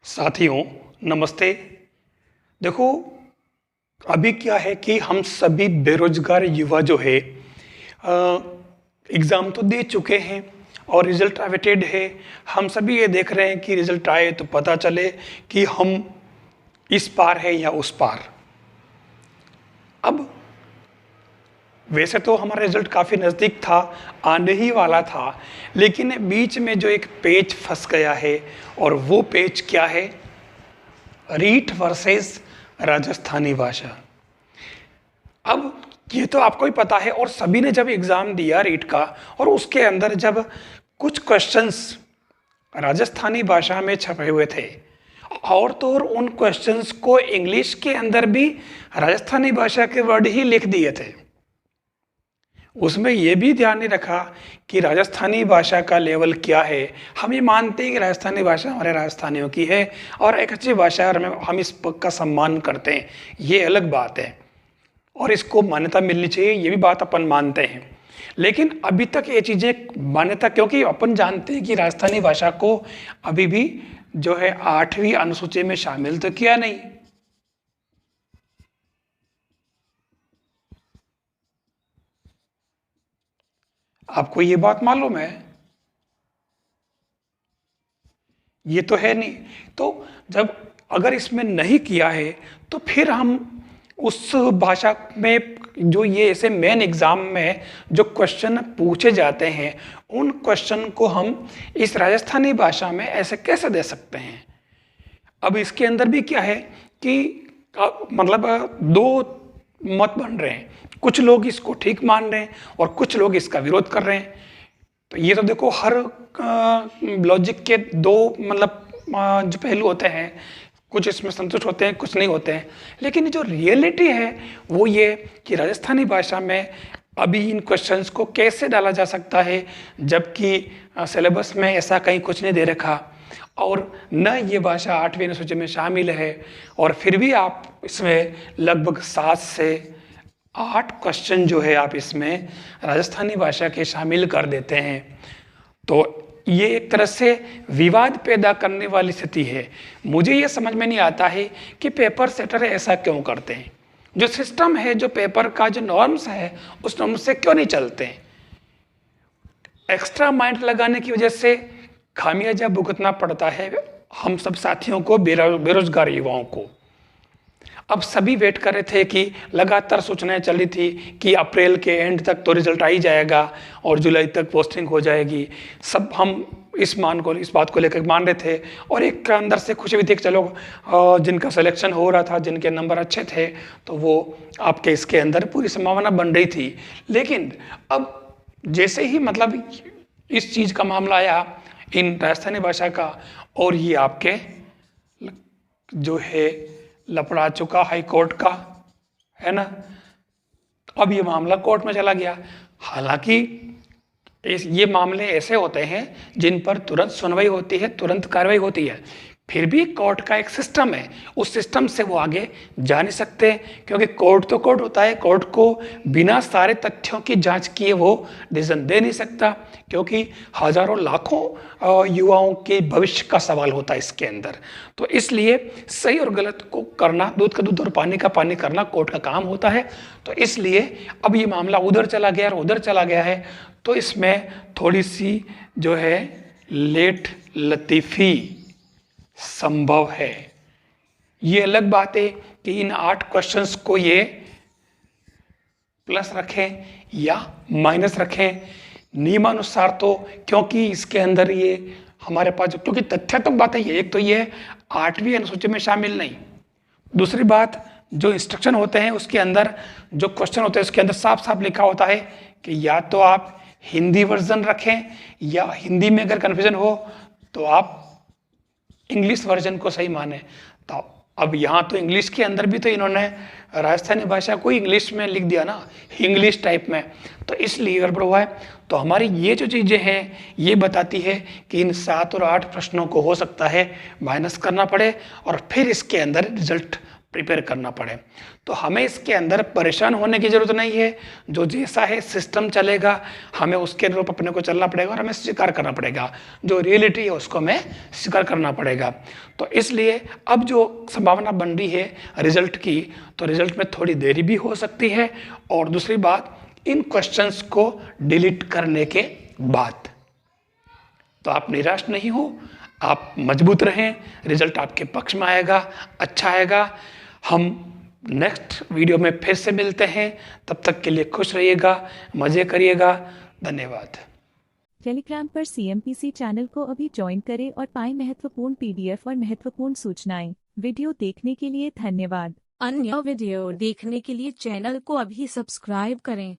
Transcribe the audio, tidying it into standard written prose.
साथियों नमस्ते। देखो, अभी क्या है कि हम सभी बेरोजगार युवा जो है एग्ज़ाम तो दे चुके हैं और रिजल्ट अवेटेड है। हम सभी ये देख रहे हैं कि रिजल्ट आए तो पता चले कि हम इस पार है या उस पार। अब वैसे तो हमारा रिजल्ट काफ़ी नज़दीक था, आने ही वाला था, लेकिन बीच में जो एक पेच फंस गया है और वो पेच क्या है? रीट वर्सेस राजस्थानी भाषा। अब ये तो आपको ही पता है और सभी ने जब एग्ज़ाम दिया रीट का और उसके अंदर जब कुछ क्वेश्चंस राजस्थानी भाषा में छपे हुए थे और तो और उन क्वेश्चंस को इंग्लिश के अंदर भी राजस्थानी भाषा के वर्ड ही लिख दिए थे। उसमें यह भी ध्यान नहीं रखा कि राजस्थानी भाषा का लेवल क्या है। हम ये मानते हैं कि राजस्थानी भाषा हमारे राजस्थानियों की है और एक अच्छी भाषा है और हम इस का सम्मान करते हैं, ये अलग बात है और इसको मान्यता मिलनी चाहिए, ये भी बात अपन मानते हैं। लेकिन अभी तक ये चीज़ें मान्यता, क्योंकि अपन जानते हैं कि राजस्थानी भाषा को अभी भी जो है 8वीं अनुसूची में शामिल तो किया नहीं। आपको ये बात मालूम है? ये तो है नहीं। तो जब अगर इसमें नहीं किया है तो फिर हम उस भाषा में जो ये ऐसे मेन एग्जाम में जो क्वेश्चन पूछे जाते हैं उन क्वेश्चन को हम इस राजस्थानी भाषा में ऐसे कैसे दे सकते हैं? अब इसके अंदर भी क्या है कि मतलब दो मत बन रहे हैं। कुछ लोग इसको ठीक मान रहे हैं और कुछ लोग इसका विरोध कर रहे हैं। तो ये तो देखो, हर लॉजिक के दो मतलब जो पहलू होते हैं, कुछ इसमें संतुष्ट होते हैं, कुछ नहीं होते हैं। लेकिन जो रियलिटी है वो ये कि राजस्थानी भाषा में अभी इन क्वेश्चंस को कैसे डाला जा सकता है, जबकि सिलेबस में ऐसा कहीं कुछ नहीं दे रखा और न ये भाषा 8वीं अनुसूची में शामिल है और फिर भी आप इसमें लगभग 7 से 8 क्वेश्चन जो है आप इसमें राजस्थानी भाषा के शामिल कर देते हैं। तो ये एक तरह से विवाद पैदा करने वाली स्थिति है। मुझे ये समझ में नहीं आता है कि पेपर सेटर ऐसा क्यों करते हैं। जो सिस्टम है, जो पेपर का जो नॉर्म्स है, उस नॉर्म्स से क्यों नहीं चलते हैं? एक्स्ट्रा माइंड लगाने की वजह से खामियाजा भुगतना पड़ता है हम सब साथियों को, बेरोजगार युवाओं को। अब सभी वेट कर रहे थे कि लगातार सूचनाएं चल रही थी कि अप्रैल के एंड तक तो रिजल्ट आ ही जाएगा और जुलाई तक पोस्टिंग हो जाएगी। सब हम इस बात को लेकर मान रहे थे और एक अंदर से खुशी भी थी कि चलो जिनका सिलेक्शन हो रहा था, जिनके नंबर अच्छे थे, तो वो आपके इसके अंदर पूरी संभावना बन रही थी। लेकिन अब जैसे ही मतलब इस चीज़ का मामला आया, इन राजस्थानी भाषा का, और ये आपके जो है लपड़ा चुका हाई कोर्ट का, है ना। अब ये मामला कोर्ट में चला गया। हालांकि ये मामले ऐसे होते हैं जिन पर तुरंत सुनवाई होती है, तुरंत कार्रवाई होती है। फिर भी कोर्ट का एक सिस्टम है, उस सिस्टम से वो आगे जा नहीं सकते, क्योंकि कोर्ट तो कोर्ट होता है। कोर्ट को बिना सारे तथ्यों की जांच किए वो डिसीजन दे नहीं सकता, क्योंकि हजारों लाखों युवाओं के भविष्य का सवाल होता है इसके अंदर। तो इसलिए सही और गलत को करना, दूध का दूध और पानी का पानी करना कोर्ट का काम होता है। तो इसलिए अब ये मामला उधर चला गया और उधर चला गया है, तो इसमें थोड़ी सी जो है लेट लतीफ़ी संभव है। ये अलग बात है कि इन 8 क्वेश्चंस को ये प्लस रखें या माइनस रखें नियमानुसार, तो क्योंकि इसके अंदर ये हमारे पास, क्योंकि तथ्यात्मक बात है ये, एक तो ये 8वीं अनुसूची में शामिल नहीं। दूसरी बात, जो इंस्ट्रक्शन होते हैं उसके अंदर जो क्वेश्चन होते हैं उसके अंदर साफ साफ लिखा होता है कि या तो आप हिंदी वर्जन रखें या हिंदी में अगर कन्फ्यूजन हो तो आप इंग्लिश वर्जन को सही माने। तो अब यहाँ तो इंग्लिश के अंदर भी तो इन्होंने राजस्थानी भाषा को इंग्लिश में लिख दिया ना, इंग्लिश टाइप में, तो इसलिए गड़बड़ हुआ है। तो हमारी ये जो चीज़ें हैं ये बताती है कि इन 7 और 8 प्रश्नों को हो सकता है माइनस करना पड़े और फिर इसके अंदर रिजल्ट प्रिपेयर करना पड़े। तो हमें इसके अंदर परेशान होने की ज़रूरत नहीं है। जो जैसा है सिस्टम चलेगा, हमें उसके अनुरूप अपने को चलना पड़ेगा और हमें स्वीकार करना पड़ेगा। जो रियलिटी है उसको हमें स्वीकार करना पड़ेगा। तो इसलिए अब जो संभावना बन रही है रिजल्ट की, तो रिजल्ट में थोड़ी देरी भी हो सकती है। और दूसरी बात, इन क्वेश्चंस को डिलीट करने के बाद। तो आप निराश नहीं हो, आप मजबूत रहें, रिजल्ट आपके पक्ष में आएगा, अच्छा आएगा। हम नेक्स्ट वीडियो में फिर से मिलते हैं, तब तक के लिए खुश रहिएगा, मजे करिएगा। धन्यवाद। टेलीग्राम पर CMPC चैनल को अभी ज्वाइन करें और पाएं महत्वपूर्ण PDF और महत्वपूर्ण सूचनाएं। वीडियो देखने के लिए धन्यवाद। अन्य वीडियो देखने के लिए चैनल को अभी सब्सक्राइब करें।